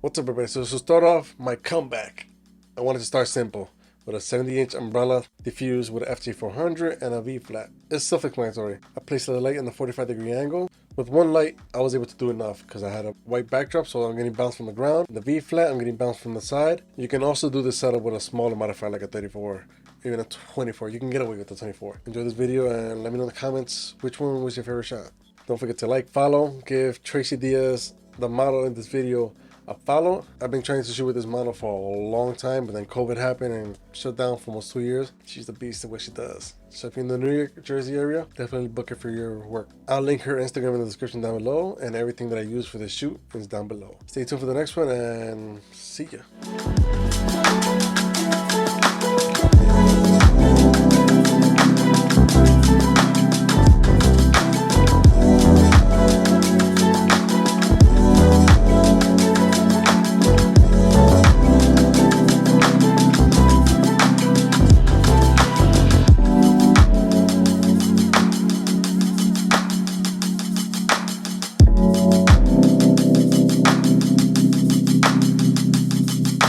What's up, everybody? So to start off my comeback, I wanted to start simple with a 70-inch umbrella diffused with an FT400 and a V-flat. It's self-explanatory. I placed a light in the 45-degree angle. With one light, I was able to do enough because I had a white backdrop, so I'm getting bounced from the ground. The V-flat, I'm getting bounced from the side. You can also do this setup with a smaller modifier like a 34, even a 24. You can get away with the 24. Enjoy this video and let me know in the comments which one was your favorite shot. Don't forget to like, follow, give Tracy Diaz, the model in this video, a follow. I've been trying to shoot with this model for a long time, but then COVID happened and shut down for almost 2 years. She's the beast at what she does. So if you're in the New York, Jersey area, definitely book her for your work. I'll link her Instagram in the description down below, and everything that I use for this shoot is down below. Stay tuned for the next one, and see ya.